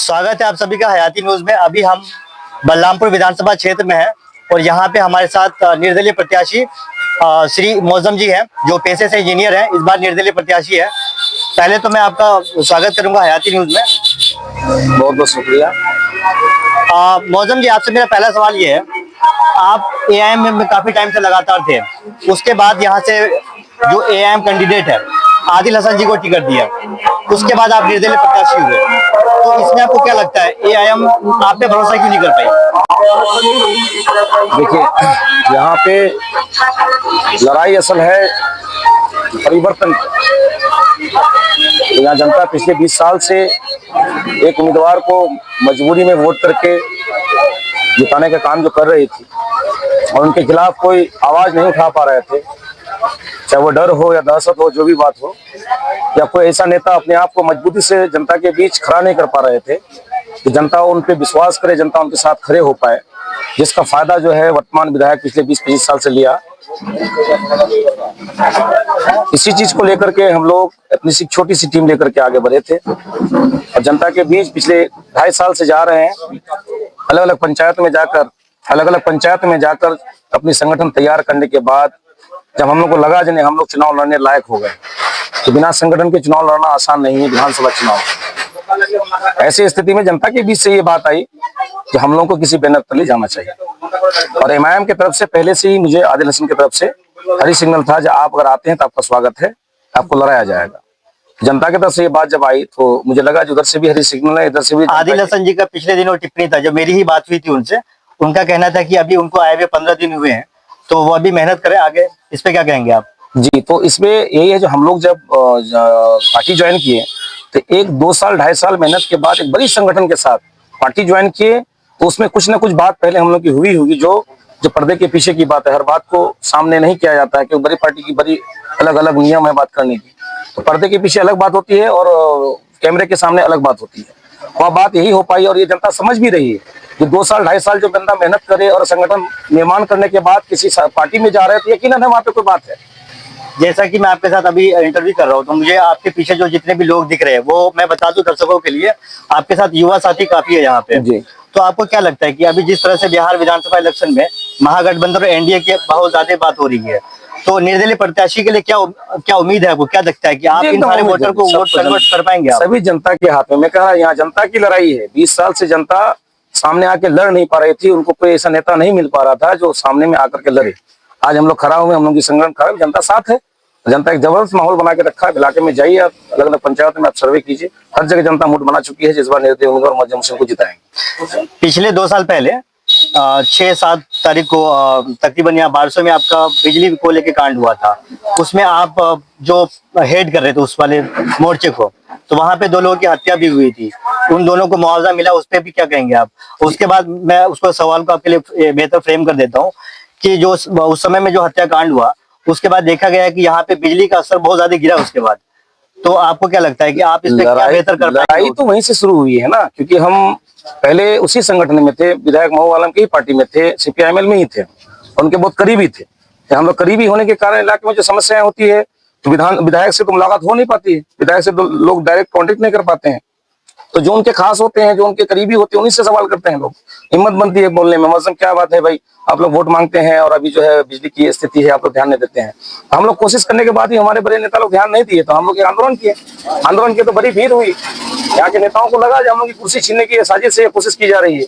स्वागत है आप सभी का हयाती न्यूज में। अभी हम बलरामपुर विधानसभा क्षेत्र में हैं और यहाँ पे हमारे साथ निर्दलीय प्रत्याशी श्री मौजम जी हैं, जो पेशे से इंजीनियर हैं, इस बार निर्दलीय प्रत्याशी है। पहले तो मैं आपका स्वागत करूंगा हयाती न्यूज में। बहुत बहुत शुक्रिया। मौजम जी, आपसे मेरा पहला सवाल ये है, आप एआईएम में काफी टाइम से लगातार थे, उसके बाद यहाँ से जो एआईएम कैंडिडेट है आदिल हसन जी को टिकट दिया, उसके बाद आप निर्दलीय प्रत्याशी हुए, तो इसमें आपको क्या लगता है एआईएम आप पे भरोसा क्यों नहीं कर पाई? देखिए, यहाँ पे लड़ाई असल है परिवर्तन की। तो यहाँ जनता पिछले 20 साल से एक उम्मीदवार को मजबूरी में वोट करके जिताने का काम जो कर रही थी और उनके खिलाफ कोई आवाज नहीं उठा पा रहे थे, चाहे वो डर हो या दहशत हो, जो भी बात हो, या कोई ऐसा नेता अपने आप को मजबूती से जनता के बीच खड़ा नहीं कर पा रहे थे कि जनता उन पे विश्वास करे, जनता उनके साथ खड़े हो पाए, जिसका फायदा जो है वर्तमान विधायक पिछले 20-25 साल से लिया। इसी चीज को लेकर के हम लोग अपनी छोटी सी टीम लेकर के आगे बढ़े थे और जनता के बीच पिछले 2.5 साल से जा रहे हैं। अलग अलग पंचायत में जाकर अपनी संगठन तैयार करने के बाद जब हम लोग को लगा जने हम लोग चुनाव लड़ने लायक हो गए, तो बिना संगठन के चुनाव लड़ना आसान नहीं है, विधानसभा चुनाव। ऐसी स्थिति में जनता के बीच से ये बात आई कि हम लोगों को किसी बैनर तले जाना चाहिए और एमआईएम की तरफ से पहले से ही मुझे आदिल हसन की तरफ से हरी सिग्नल था, जब आप अगर आते हैं तो आपका स्वागत है, आपको लड़ाया जाएगा। जनता की तरफ से ये बात जब आई तो मुझे लगा उधर से भी हरी सिग्नल है, इधर से भी। आदिल हसन जी का पिछले दिनों टिप्पणी था, जब मेरी ही बात हुई थी उनसे, उनका कहना था कि अभी उनको आए हुए 15 दिन हुए हैं, तो वो अभी मेहनत करें आगे। इस पे क्या कहेंगे आप? जी, तो इसमें यही है, जो हम लोग जब पार्टी ज्वाइन किए तो 1-2 साल 2.5 साल मेहनत के बाद एक बड़ी संगठन के साथ पार्टी ज्वाइन किए, तो उसमें कुछ ना कुछ बात पहले हम लोग की हुई होगी, जो पर्दे के पीछे की बात है। हर बात को सामने नहीं किया जाता है, क्योंकि बड़ी पार्टी की बड़ी अलग अलग नियम है बात करने की। तो पर्दे के पीछे अलग बात होती है और कैमरे के सामने अलग बात होती है। वह बात यही हो पाई और ये जनता समझ भी रही है कि 2 साल 2.5 साल जो बंदा मेहनत करे और संगठन निर्माण करने के बाद किसी पार्टी में जा रहे थे, यकीनन है वहाँ पे कोई बात है। जैसा कि मैं आपके साथ अभी इंटरव्यू कर रहा हूँ, तो मुझे आपके पीछे जो जितने भी लोग दिख रहे हैं, वो मैं बता दूं दर्शकों के लिए, आपके साथ युवा साथी काफी है यहाँ पे जी। तो आपको क्या लगता है कि अभी जिस तरह से बिहार विधानसभा इलेक्शन में महागठबंधन और एनडीए की बहुत ज्यादा बात हो रही है, तो निर्दलीय प्रत्याशी के लिए क्या उम्मीद है? आपको क्या लगता है कि आप इन सारे वोटर को वोट कन्वर्ट कर पाएंगे? सभी जनता के हाथ में, मैं कह रहा यहाँ जनता की लड़ाई है। 20 साल से जनता सामने आके लड़ नहीं पा रही थी, उनको कोई ऐसा नेता नहीं मिल पा रहा था जो सामने में आकर के लड़े। आज हम लोग खड़ा हुए, हम लोग की संगठन खड़ा, जनता साथ है। जनता एक जबरदस्त माहौल बना के रखा है। इलाके में जाइए, आप अलग अलग पंचायत में आप सर्वे कीजिए, हर जगह जनता मूड बना चुकी है जिस बार निर्दलीय उम्मीदवार मौजम सिंह को जिताएंगे। पिछले 2 साल पहले 6-7 तारीख को तकरीबन यहाँ बारसों में आपका बिजली को लेके कांड हुआ था, उसमें आप जो हेड कर रहे थे उस वाले मोर्चे को, तो वहां पे 2 लोगों की हत्या भी हुई थी, उन दोनों को मुआवजा मिला, उस पर भी क्या कहेंगे आप? उसके बाद मैं उसको सवाल को आपके लिए बेहतर फ्रेम कर देता हूँ कि जो उस समय में जो हत्याकांड हुआ, उसके बाद देखा गया कि यहाँ पे बिजली का असर बहुत ज्यादा गिरा उसके बाद, तो आपको क्या लगता है कि आप इस पे क्या बेहतर कर पाएंगे? लड़ाई तो वहीं से शुरू हुई है ना, क्योंकि हम पहले उसी संगठन में थे, विधायक महुआ आलम की पार्टी में थे, सीपीआईएमएल में ही थे, उनके बहुत करीबी थे। हम लोग करीबी होने के कारण इलाके में जो समस्याएं होती है, तो विधायक से तो मुलाकात हो नहीं पाती है, विधायक से तो लोग डायरेक्ट कॉन्टेक्ट नहीं कर पाते हैं। तो जो उनके खास होते हैं, जो उनके करीबी होते हैं, उन्हीं से सवाल करते हैं लोग। हिम्मत बनती है बोलने में, मौसम क्या बात है भाई, आप लोग वोट मांगते हैं और अभी जो है बिजली की स्थिति है, आप लोग ध्यान नहीं देते हैं। हम लोग कोशिश करने के बाद ही हमारे बड़े नेता लोग ध्यान नहीं दिए, तो हम लोग आंदोलन किए। आंदोलन किए तो बड़ी भीड़ हुई, यहाँ के नेताओं को लगा हम लोग की कुर्सी छीनने की साजिश से कोशिश की जा रही है।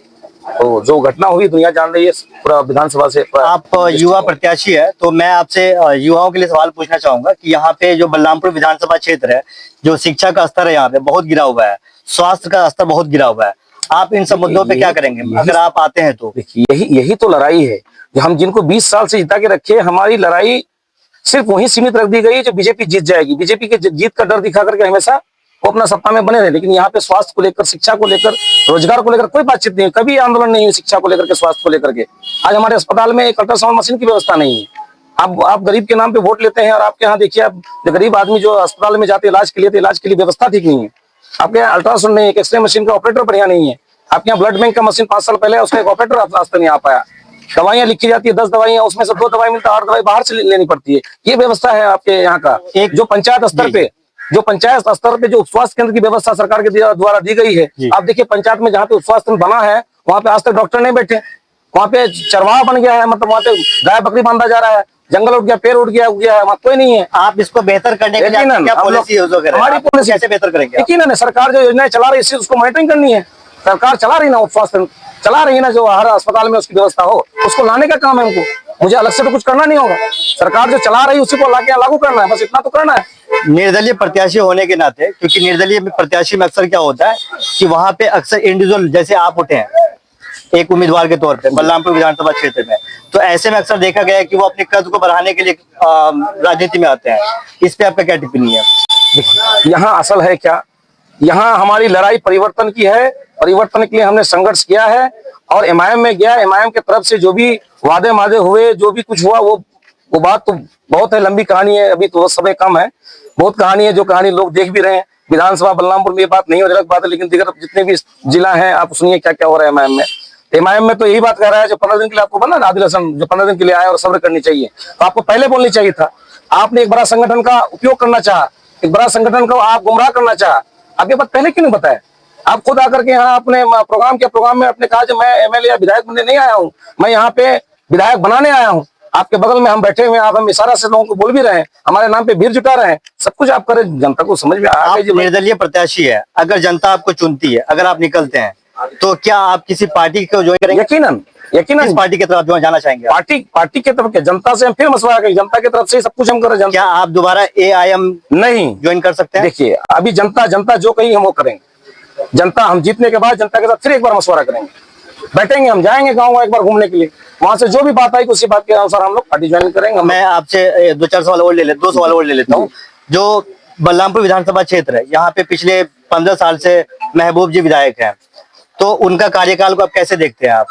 तो जो घटना हुई दुनिया जान रही है पूरा विधानसभा से। आप युवा प्रत्याशी है, तो मैं आपसे युवाओं के लिए सवाल पूछना चाहूंगा कि यहाँ पे जो बलरामपुर विधानसभा क्षेत्र है, जो शिक्षा का स्तर है यहाँ पे बहुत गिरा हुआ है, स्वास्थ्य का स्तर बहुत गिरा हुआ है, आप इन सब मुद्दों पे क्या करेंगे अगर आप आते हैं तो? यही तो लड़ाई है जो हम जिनको 20 साल से जिता के रखे। हमारी लड़ाई सिर्फ वही सीमित रख दी गई है जो बीजेपी जीत जाएगी। बीजेपी के जीत का डर दिखा करके हमेशा वो अपना सत्ता में बने रहे, लेकिन यहाँ पे स्वास्थ्य को लेकर, शिक्षा को लेकर, रोजगार को लेकर कोई बातचीत नहीं, कभी आंदोलन नहीं हुई शिक्षा को लेकर के, स्वास्थ्य को लेकर के। आज हमारे अस्पताल में एक अल्ट्रासाउंड मशीन की व्यवस्था नहीं है। आप गरीब के नाम पे वोट लेते हैं और आपके यहाँ देखिए, आप गरीब आदमी जो अस्पताल में जाते इलाज के लिए, तो इलाज के लिए व्यवस्था ठीक नहीं है। आपके यहाँ अल्ट्रासाउंड नहीं है, एक्सरे मशीन का ऑपरेटर बढ़िया नहीं है। आपके यहाँ ब्लड बैंक का मशीन 5 साल पहले उसका एक ऑपरेटर आज तक नहीं आ पाया। दवाइयाँ लिखी जाती है, 10 दवाइयाँ, उसमें से 2 दवाई मिलता है, 8 दवाई बाहर से लेनी पड़ती है। ये व्यवस्था है आपके यहाँ का। एक जो पंचायत स्तर पे जो पंचायत स्तर पे जो उप स्वास्थ्य केंद्र की व्यवस्था सरकार के द्वारा दी गई है, जी। आप देखिए पंचायत में जहाँ पे उप स्वास्थ्य केंद्र बना है वहाँ पे आज तक डॉक्टर नहीं बैठे, वहाँ पे चरवाहा बन गया है, मतलब वहाँ पे गाय बकरी बांधा जा रहा है, जंगल उठ गया, पेड़ उठ गया है, वहाँ कोई नहीं है। आप इसको बेहतर करने के लिए यकीनन, आपकी क्या हम लोग- पॉलिसी यूज करें, हमारी आप पॉलिसी कैसे बेहतर करेंगे आप? यकीनन है, सरकार जो योजनाएं चला रही है इससे उसको मॉनिटरिंग करनी है। सरकार चला रही ना उप स्वास्थ्य चला रही है ना, जो हर अस्पताल में उसकी व्यवस्था हो उसको लाने का काम है हमको, मुझे अलग से तो कुछ करना नहीं होगा। सरकार जो चला रही है उसी को लाके लागू करना है, बस इतना तो करना है। निर्दलीय प्रत्याशी होने के नाते, क्योंकि निर्दलीय प्रत्याशी में अक्सर क्या होता है कि वहां पे अक्सर इंडिविजुअल जैसे आप उठे हैं एक उम्मीदवार के तौर पे बलरामपुर विधानसभा क्षेत्र में, तो ऐसे में अक्सर देखा गया है कि वो अपने कद को बढ़ाने के लिए राजनीति में आते हैं। इस पे आपका क्या टिप्पणी है? यहाँ असल है क्या, यहाँ हमारी लड़ाई परिवर्तन की है, परिवर्तन के लिए हमने संघर्ष किया है और एमआईएम में गया, एमआईएम की तरफ से जो भी वादे हुए, जो भी कुछ हुआ वो बात तो बहुत है, लंबी कहानी है, अभी तो समय कम है, बहुत कहानी है, जो कहानी लोग देख भी रहे हैं। विधानसभा बलरामपुर में ये बात नहीं हो, अलग बात है, लेकिन दिगर जितने भी जिला हैं आप सुनिए क्या क्या हो रहा है एमआईएम में। एमआईएम में तो यही बात कह रहा है, जो 15 दिन के लिए आपको बना ना आदिल हसन, जो 15 दिन के लिए आया और सब्र करनी चाहिए, तो आपको पहले बोलनी चाहिए था। आपने एक बड़ा संगठन का उपयोग करना चाहा, एक बड़ा संगठन को आप गुमराह करना चाहा, आप ये बात पहले क्यों नहीं बताया? आप खुद आकर के यहाँ अपने प्रोग्राम में आपने कहा जो मैं एमएलए या विधायक बनने नहीं आया हूँ, मैं यहाँ पे विधायक बनाने आया हूँ। आपके बगल में हम बैठे हुए हैं, आप हम इशारा से लोगों को बोल भी रहे हैं, हमारे नाम पे भीड़ जुटा रहे हैं, सब कुछ आप करें, जनता को समझ में आ आप गई। निर्दलीय प्रत्याशी है, अगर जनता आपको चुनती है, अगर आप निकलते हैं तो क्या आप किसी पार्टी को ज्वाइन करेंगे? यकीनन किस पार्टी की तरफ जाना चाहेंगे आप? पार्टी के तरफ के जनता से हम फिर मशवरा करें, जनता की तरफ से सब कुछ हम करें। क्या आप दोबारा एआईएम नहीं ज्वाइन कर सकते हैं? देखिए अभी जनता जो कही हम वो करेंगे। जनता, हम जीतने के बाद जनता के साथ फिर एक बार मशवरा करेंगे, बैठेंगे, हम जाएंगे गाँव एक बार घूमने के लिए, वहां से जो भी बात आएगी उसी बात के अनुसार हम लोग पार्टी ज्वाइन करेंगे। मैं आपसे 2-4 सवाल और दो सवाल और ले लेता हूँ। जो बलरामपुर विधानसभा क्षेत्र है, यहाँ पे पिछले 15 साल से महबूब जी विधायक हैं, तो उनका कार्यकाल को आप कैसे देखते हैं आप?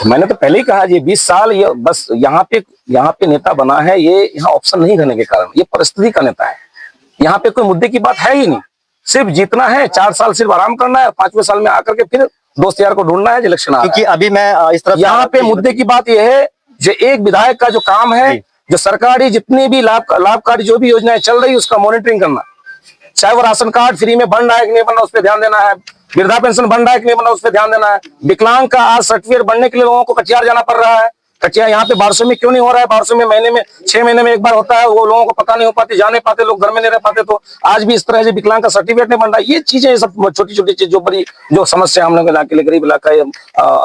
मैंने तो पहले ही कहा, ये 20 साल ये बस यहाँ पे नेता बना है, ये यहाँ ऑप्शन नहीं रहने के कारण, ये परिस्थिति का नेता है। यहाँ पे कोई मुद्दे की बात है ही नहीं, सिर्फ जीतना है, 4 साल सिर्फ आराम करना है, 5वें साल में आकर के फिर दोस्त यार को ढूंढना है, इलेक्शन आ रहा है। क्योंकि अभी मैं इस तरफ यहाँ पे मुद्दे की बात यह है, जो एक विधायक का जो काम है, जो सरकारी जितनी भी लाभकारी जो भी योजनाएं चल रही है उसका मॉनिटरिंग करना, चाहे वो राशन कार्ड फ्री में बन रहा है कि नहीं बन रहा उस पर ध्यान देना है, वृद्धा पेंशन बन रहा है कि नहीं बन रहा उस पर ध्यान देना है, विकलांग का आज सर्टिफिकेट बनने के लिए लोगों को कटिहार जाना पड़ रहा है, कटिया यहाँ पे 1200 में क्यों नहीं हो रहा है? 1200 में महीने में 6 महीने में एक बार होता है, वो लोगों को पता नहीं हो पाती, जाने पाते, लोग घर में नहीं रह पाते, तो आज भी इस तरह से विकलांग का सर्टिफिकेट नहीं बन रहा है। ये चीजें सब छोटी छोटी चीज जो समस्या हम लोग इलाके गरीब इलाका है,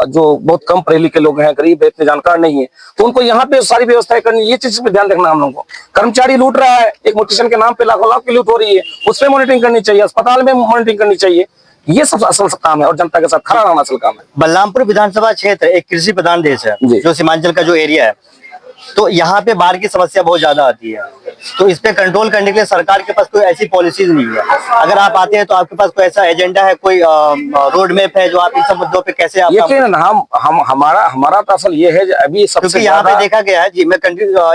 जो बहुत कम पढ़े लिखे लोग हैं, गरीब इतने जानकार नहीं है, तो उनको यहाँ पे सारी व्यवस्थाएं करनी, ये चीज पे ध्यान रखना हम लोगों को। कर्मचारी लूट रहा है, एक मोटिवेशन के नाम पे लाखों लाख की लूट हो रही है, उस पर मॉनिटरिंग करनी चाहिए, अस्पताल में मॉनिटरिंग करनी चाहिए, ये सब असल काम है और जनता के साथ खड़ा रहना असल काम है। बलरामपुर विधानसभा क्षेत्र एक कृषि प्रधान देश है, जो सीमांचल का जो एरिया है, तो यहाँ पे बाढ़ की समस्या बहुत ज्यादा आती है, तो इस पे कंट्रोल करने के लिए सरकार के पास कोई ऐसी पॉलिसीज नहीं है। अगर आप आते हैं तो आपके पास कोई ऐसा एजेंडा है, कोई रोड मैप है जो आप इन सब मुद्दों पे कैसे आप? यकीनन हमारा तो असल ये है अभी सबसे यहाँ पे देखा गया है जी,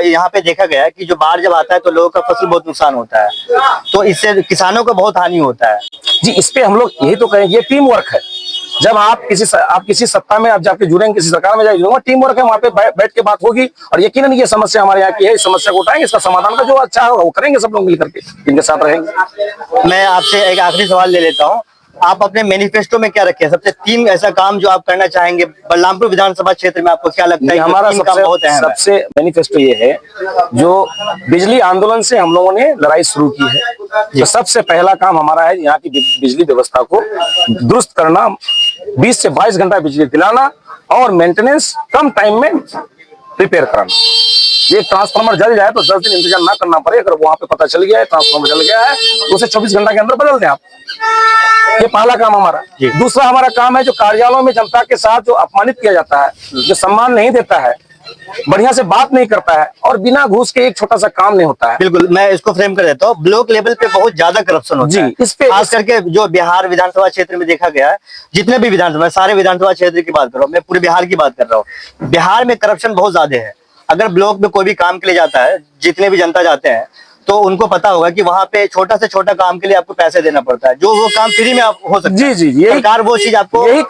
यहाँ पे देखा गया है कि जो बाढ़ जब आता है तो लोगों का फसल बहुत नुकसान होता है, तो इससे किसानों को बहुत हानि होता है जी। इस पे हम लोग यही तो कहें, ये टीम वर्क है। जब आप किसी सत्ता में आप जाके जुड़ेंगे, किसी सरकार में जाके जुड़ेंगे, टीम वर्क है, वहाँ पे बैठ के बात होगी और यकीनन ये समस्या हमारे यहाँ की है, इस समस्या को उठाएंगे, इसका समाधान का जो अच्छा होगा वो करेंगे, सब लोग मिलकर के इनके साथ रहेंगे। मैं आपसे एक आखिरी सवाल ले लेता हूँ, आप अपने मैनिफेस्टो में क्या रखे हैं? सबसे 3 ऐसा काम जो आप करना चाहेंगे बलरामपुर विधानसभा क्षेत्र में, आपको क्या लगता है? हमारा सबसे मैनिफेस्टो ये है, जो बिजली आंदोलन से हम लोगों ने लड़ाई शुरू की है, तो सबसे पहला काम हमारा है यहाँ की बिजली व्यवस्था को दुरुस्त करना, 20 से 22 घंटा बिजली दिलाना और मेंटेनेंस कम टाइम में रिपेयर कराना। ये ट्रांसफार्मर जल जाए तो 10 दिन इंतजार ना करना पड़े, अगर वहां पे पता चल गया है ट्रांसफार्मर जल गया है तो उसे 24 घंटा के अंदर बदल दें आप। ये पहला काम हमारा। दूसरा हमारा काम है, जो कार्यालयों में जनता के साथ जो अपमानित किया जाता है, जो सम्मान नहीं देता है, बढ़िया से बात नहीं करता है और बिना घूस के एक छोटा सा काम नहीं होता है। बिल्कुल, मैं इसको फ्रेम कर देता हूँ, ब्लॉक लेवल पे बहुत ज्यादा करप्शन होता है। इस पे खास करके जो बिहार विधानसभा क्षेत्र में देखा गया है, जितने भी विधानसभा, सारे विधानसभा क्षेत्र की बात कर रहा हूँ, मैं पूरे बिहार की बात कर रहा हूँ, बिहार में करप्शन बहुत ज्यादा है। अगर ब्लॉक में कोई भी काम के लिए जाता है, जितने भी जनता जाते हैं, तो उनको पता होगा कि वहाँ पे छोटा से छोटा काम के लिए आपको पैसे देना पड़ता है, जो वो काम फ्री में आप हो सकता है। जी, सरकार वो चीज आपको यही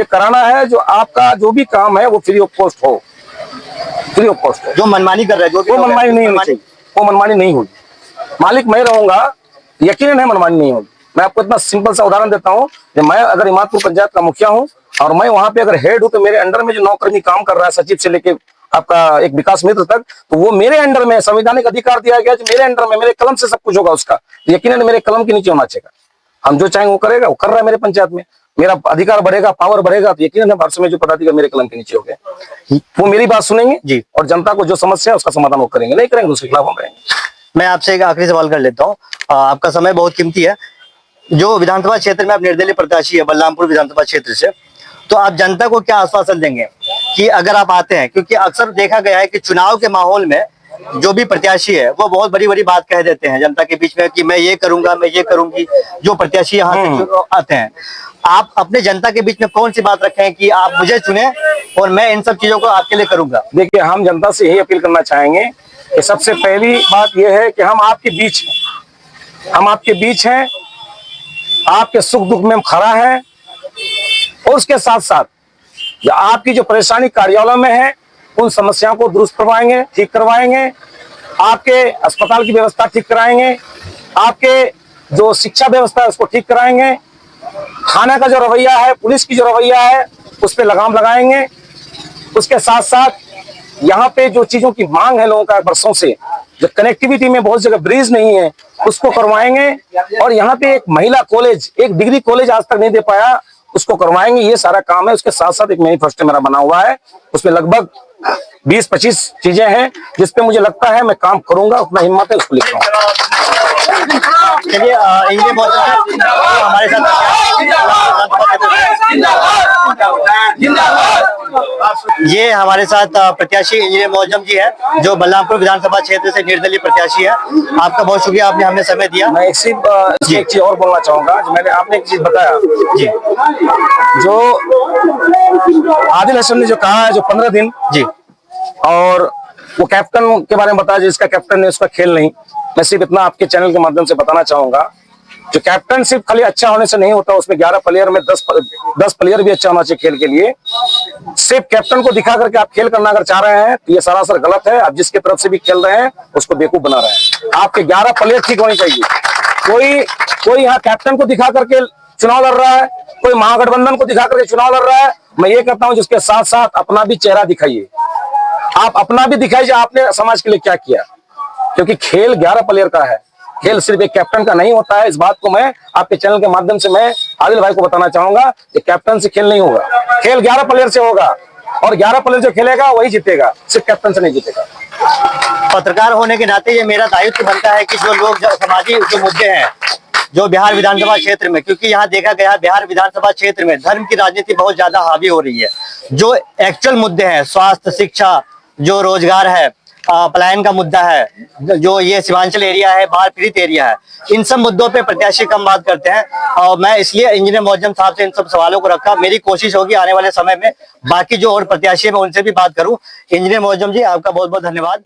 कराना है, जो आपका जो भी काम है वो फ्री ऑफ कॉस्ट हो, फ्री ऑफ कॉस्ट हो। जो मनमानी कर रहे हैं, जो वो मनमानी नहीं होनी चाहिए, वो मनमानी नहीं होगी। मालिक मैं रहूंगा, यकीनन है मनमानी नहीं होगी। मैं आपको इतना सिंपल सा उदाहरण देता हूँ कि मैं अगर इमादपुर पंचायत का मुखिया हूँ और मैं वहां पे अगर हेड हूँ, तो मेरे अंडर में जो 9 कर्मी काम कर रहा है, सचिव से लेके आपका एक विकास मित्र तक, तो वो मेरे अंडर में, संवैधानिक अधिकार दिया गया जो मेरे अंडर में, मेरे कलम से सब कुछ होगा उसका, यकीनन मेरे कलम के नीचे होना चाहिए। हम जो चाहेंगे वो करेगा, वो कर रहा है मेरे पंचायत में, मेरा अधिकार बढ़ेगा, पावर बढ़ेगा, तो यकीनन भारत में जो पदाधिकारी मेरे कलम के नीचे हो गए, वो मेरी बात सुनेंगे जी। और जनता को जो समस्या है उसका समाधान वो करेंगे, नहीं करेंगे उसके खिलाफ हम रहेंगे। मैं आपसे एक आखिरी सवाल कर लेता हूँ, आपका समय बहुत कीमती है। जो विधानसभा क्षेत्र में आप निर्दलीय प्रत्याशी है बलरामपुर विधानसभा क्षेत्र से, तो आप जनता को क्या आश्वासन देंगे कि अगर आप आते हैं, क्योंकि अक्सर देखा गया है कि चुनाव के माहौल में जो भी प्रत्याशी है वो बहुत बड़ी बड़ी बात कह देते हैं जनता के बीच में कि मैं ये करूंगा, मैं ये करूंगी, जो प्रत्याशी यहाँ से जो आते हैं। आप अपने जनता के बीच में कौन सी बात रखें कि आप मुझे चुने और मैं इन सब चीजों को आपके लिए करूंगा? देखिए, हम जनता से यही अपील करना चाहेंगे कि सबसे पहली बात यह है कि हम आपके बीच हैं, हम आपके बीच हैं, आपके सुख दुख में हम खड़ा है, और उसके साथ साथ आपकी जो परेशानी कार्यालय में है उन समस्याओं को दुरुस्त करवाएंगे, ठीक करवाएंगे, आपके अस्पताल की व्यवस्था ठीक कराएंगे, आपके जो शिक्षा व्यवस्था है उसको ठीक कराएंगे, थाना का जो रवैया है, पुलिस की जो रवैया है उस पर लगाम लगाएंगे। उसके साथ साथ यहाँ पे जो चीजों की मांग है लोगों का वर्षों से, जो कनेक्टिविटी में बहुत जगह ब्रिज नहीं है उसको करवाएंगे, और यहाँ पे एक महिला कॉलेज, एक डिग्री कॉलेज आज तक नहीं दे पाया, उसको करवाएंगे। ये सारा काम है। उसके साथ साथ एक मैनिफेस्टो मेरा बना हुआ है, उसमें लगभग 20-25 चीजें हैं जिसपे मुझे लगता है मैं काम करूंगा, उतना हिम्मत है, उसको लिख रहा हूँ। चलिए, इंजीनियर मौजूद हमारे साथ ये हमारे साथ प्रत्याशी इंजीनियर मौजम जी है जो बलरामपुर विधानसभा क्षेत्र से निर्दलीय प्रत्याशी है। आपका बहुत शुक्रिया, आपने हमें समय दिया। मैं एक चीज और बोलना चाहूंगा, जो मैंने आपने एक चीज बताया जी, जो आदिल हसन ने जो कहा है, जो 15 दिन जी, और वो कैप्टन के बारे में बताया जिसका कैप्टन है उसका खेल नहीं। मैं सिर्फ इतना आपके चैनल के माध्यम से बताना चाहूंगा, जो कैप्टन सिर्फ खाली अच्छा होने से नहीं होता, उसमें 11 प्लेयर में 10 प्लेयर भी अच्छा होना चाहिए खेल के लिए। सिर्फ कैप्टन को दिखा करके आप खेल करना अगर चाह रहे हैं तो ये सरासर गलत है। आप जिसके तरफ से भी खेल रहे हैं उसको बेवकूफ बना रहे हैं। आपके 11 प्लेयर ठीक होने चाहिए। कोई यहाँ कैप्टन को दिखा करके चुनाव लड़ रहा है, कोई महागठबंधन को दिखा करके चुनाव लड़ रहा है। मैं ये कहता हूं जिसके साथ साथ अपना भी चेहरा दिखाइए, आप अपना भी दिखाइए आपने समाज के लिए क्या किया, क्योंकि खेल 11 प्लेयर का है, खेल सिर्फ एक कैप्टन का नहीं होता है। इस बात को मैं आपके चैनल के माध्यम से मैं आदिल भाई को बताना चाहूंगा कि कैप्टन से खेल नहीं होगा, खेल 11 प्लेयर से होगा, और 11 प्लेयर जो खेलेगा वही जीतेगा, सिर्फ कैप्टन से नहीं जीतेगा। पत्रकार होने के नाते ये मेरा दायित्व बनता है कि जो लोग सामाजिक जो मुद्दे हैं जो बिहार विधानसभा क्षेत्र में, क्योंकि यहाँ देखा गया बिहार विधानसभा क्षेत्र में धर्म की राजनीति बहुत ज्यादा हावी हो रही है। जो एक्चुअल मुद्दे हैं, स्वास्थ्य, शिक्षा, जो रोजगार है, पलायन का मुद्दा है, जो ये सीमांचल एरिया है, बाढ़ पीड़ित एरिया है, इन सब मुद्दों पे प्रत्याशी कम बात करते हैं। और मैं इसलिए इंजीनियर मौजम साहब से इन सब सवालों को रखा। मेरी कोशिश होगी आने वाले समय में बाकी जो और प्रत्याशी है मैं उनसे भी बात करूं। इंजीनियर मौजम जी, आपका बहुत बहुत धन्यवाद।